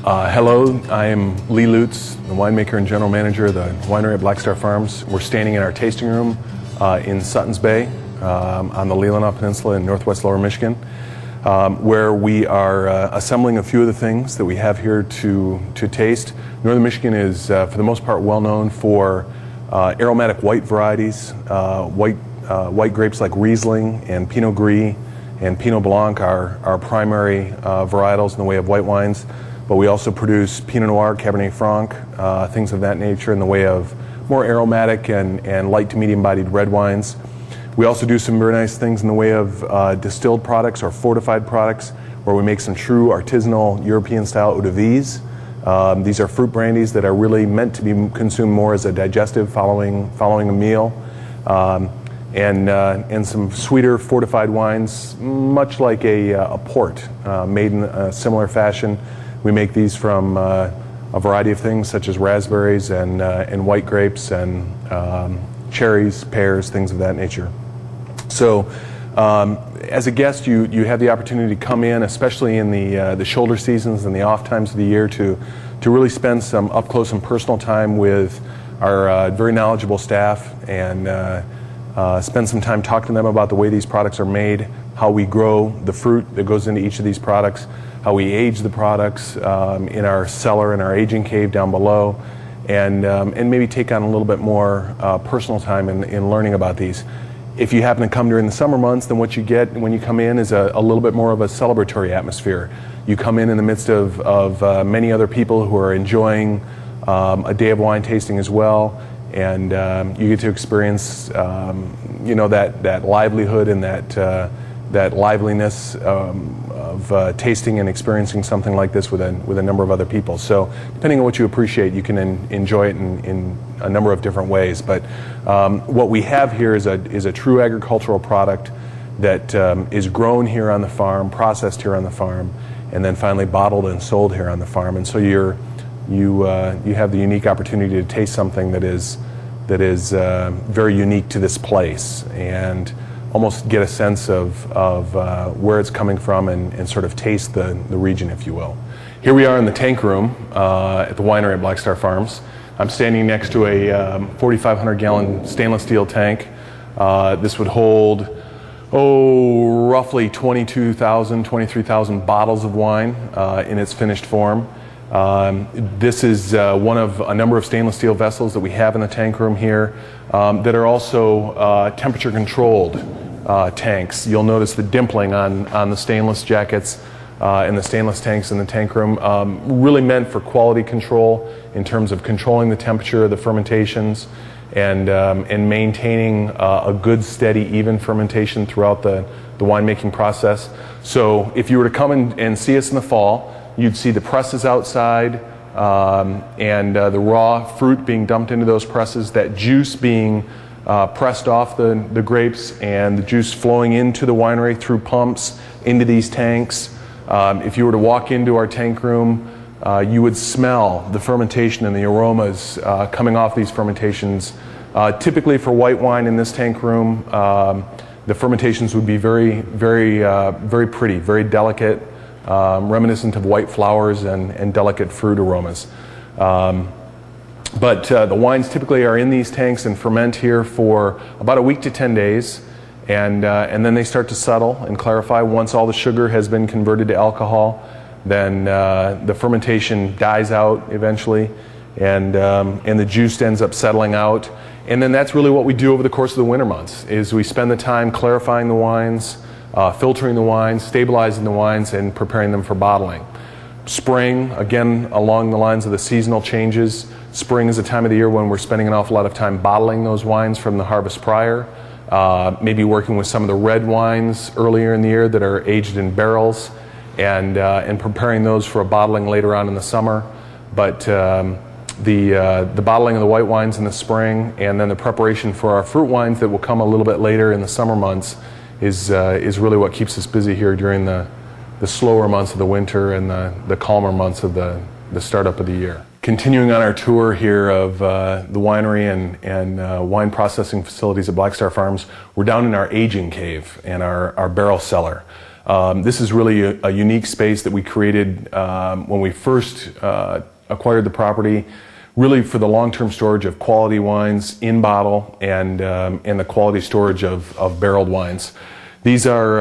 Hello, I am Lee Lutes, the winemaker and general manager of the winery at Black Star Farms. We're standing in our tasting room in Suttons Bay on the Leelanau Peninsula in northwest Lower Michigan, where we are assembling a few of the things that we have here to taste. Northern Michigan is, for the most part, well known for aromatic white varieties. White grapes like Riesling and Pinot Gris and Pinot Blanc are our primary varietals in the way of white wines. But we also produce Pinot Noir, Cabernet Franc, things of that nature in the way of more aromatic and light to medium-bodied red wines. We also do some very nice things in the way of distilled products or fortified products, where we make some true artisanal European-style eau de vies. These are fruit brandies that are really meant to be consumed more as a digestive following a meal. And some sweeter fortified wines, much like a port, made in a similar fashion. We make these from a variety of things, such as raspberries and white grapes and cherries, pears, things of that nature. So as a guest, you have the opportunity to come in, especially in the shoulder seasons and the off times of the year, to really spend some up close and personal time with our very knowledgeable staff and spend some time talking to them about the way these products are made, how we grow the fruit that goes into each of these products, how we age the products in our cellar, in our aging cave down below, and maybe take on a little bit more personal time in learning about these. If you happen to come during the summer months, then what you get when you come in is a little bit more of a celebratory atmosphere. You come in the midst of many other people who are enjoying a day of wine tasting as well, and you get to experience that livelihood and that liveliness of tasting and experiencing something like this with a number of other people. So depending on what you appreciate, you can enjoy it in a number of different ways. But what we have here is a true agricultural product that is grown here on the farm, processed here on the farm, and then finally bottled and sold here on the farm. And so you have the unique opportunity to taste something that is very unique to this place, and almost get a sense of where it's coming from and sort of taste the region, if you will. Here we are in the tank room at the winery at Black Star Farms. I'm standing next to a 4,500 gallon stainless steel tank. This would hold, roughly 22,000, 23,000 bottles of wine in its finished form. This is one of a number of stainless steel vessels that we have in the tank room here that are also temperature controlled tanks. You'll notice the dimpling on the stainless jackets and the stainless tanks in the tank room, really meant for quality control in terms of controlling the temperature of the fermentations and maintaining a good, steady, even fermentation throughout the winemaking process. So if you were to come and see us in the fall, you'd see the presses outside and the raw fruit being dumped into those presses, that juice being pressed off the grapes, and the juice flowing into the winery through pumps into these tanks. If you were to walk into our tank room, you would smell the fermentation and the aromas coming off these fermentations. Typically for white wine in this tank room, the fermentations would be very, very, very pretty, very delicate, reminiscent of white flowers and delicate fruit aromas. But the wines typically are in these tanks and ferment here for about a week to 10 days, and then they start to settle and clarify. Once all the sugar has been converted to alcohol, then the fermentation dies out eventually, and the juice ends up settling out. And then that's really what we do over the course of the winter months, is we spend the time clarifying the wines, filtering the wines, stabilizing the wines, and preparing them for bottling. Spring, again, along the lines of the seasonal changes, spring is a time of the year when we're spending an awful lot of time bottling those wines from the harvest prior, maybe working with some of the red wines earlier in the year that are aged in barrels, and preparing those for a bottling later on in the summer. But the bottling of the white wines in the spring, and then the preparation for our fruit wines that will come a little bit later in the summer months is really what keeps us busy here during the slower months of the winter and the calmer months of the startup of the year. Continuing on our tour here of the winery and wine processing facilities at Black Star Farms, we're down in our aging cave and our barrel cellar. This is really a unique space that we created when we first acquired the property, really for the long-term storage of quality wines in bottle and the quality storage of barreled wines. These are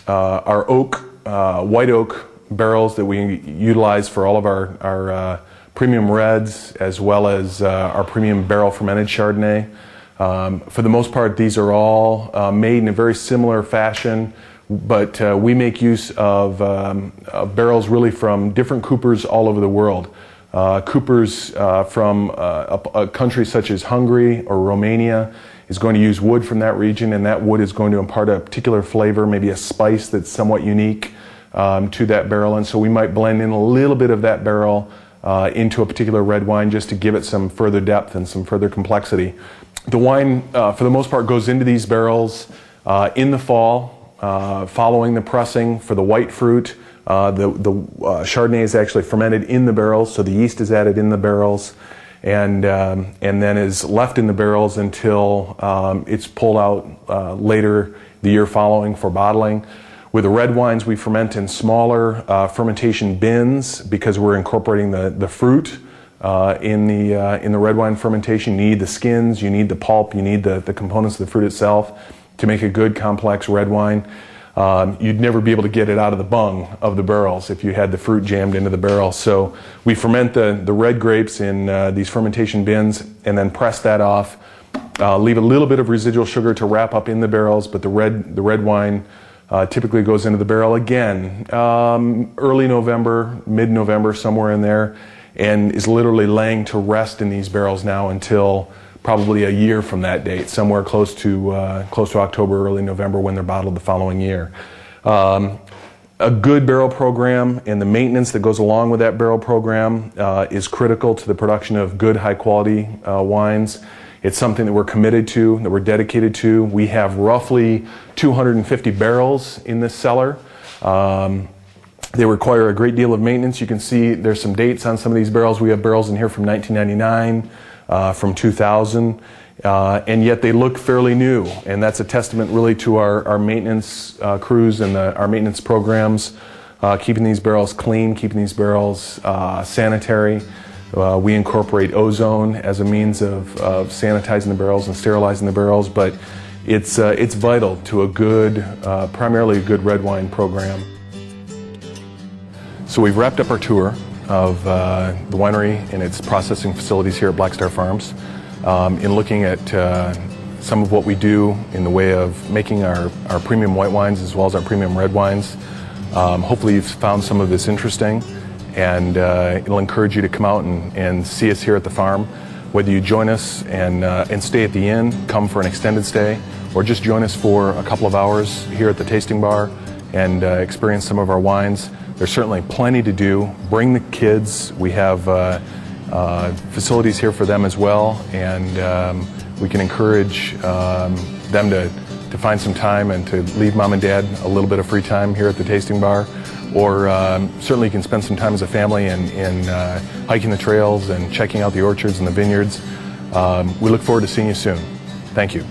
our oak, white oak barrels that we utilize for all of our premium reds, as well as our premium barrel fermented Chardonnay. For the most part, these are all made in a very similar fashion, but we make use of barrels really from different coopers all over the world. Coopers from a country such as Hungary or Romania is going to use wood from that region, and that wood is going to impart a particular flavor, maybe a spice that's somewhat unique to that barrel, and so we might blend in a little bit of that barrel into a particular red wine just to give it some further depth and some further complexity. The wine, for the most part, goes into these barrels in the fall, following the pressing for the white fruit. The Chardonnay is actually fermented in the barrels, so the yeast is added in the barrels, and then is left in the barrels until it's pulled out later the year following for bottling. With the red wines, we ferment in smaller fermentation bins because we're incorporating the fruit in the red wine fermentation. You need the skins, you need the pulp, you need the components of the fruit itself to make a good complex red wine. You'd never be able to get it out of the bung of the barrels if you had the fruit jammed into the barrel. So we ferment the red grapes in these fermentation bins and then press that off. Leave a little bit of residual sugar to wrap up in the barrels, but the red wine typically goes into the barrel again early November, mid-November, somewhere in there, and is literally laying to rest in these barrels now until probably a year from that date, somewhere close to October, early November, when they're bottled the following year. A good barrel program and the maintenance that goes along with that barrel program is critical to the production of good, high-quality wines. It's something that we're committed to, that we're dedicated to. We have roughly 250 barrels in this cellar. They require a great deal of maintenance. You can see there's some dates on some of these barrels. We have barrels in here from 1999, from 2000, and yet they look fairly new. And that's a testament really to our maintenance crews and our maintenance programs, keeping these barrels clean, keeping these barrels sanitary. We incorporate ozone as a means of sanitizing the barrels and sterilizing the barrels, but it's vital to a good, primarily a good red wine program. So we've wrapped up our tour of the winery and its processing facilities here at Black Star Farms. In looking at some of what we do in the way of making our premium white wines as well as our premium red wines. Hopefully you've found some of this interesting, and it'll encourage you to come out and see us here at the farm. Whether you join us and stay at the inn, come for an extended stay, or just join us for a couple of hours here at the tasting bar and experience some of our wines. There's certainly plenty to do. Bring the kids. We have facilities here for them as well, and we can encourage them to find some time and to leave mom and dad a little bit of free time here at the tasting bar. Or certainly you can spend some time as a family in hiking the trails and checking out the orchards and the vineyards. We look forward to seeing you soon. Thank you.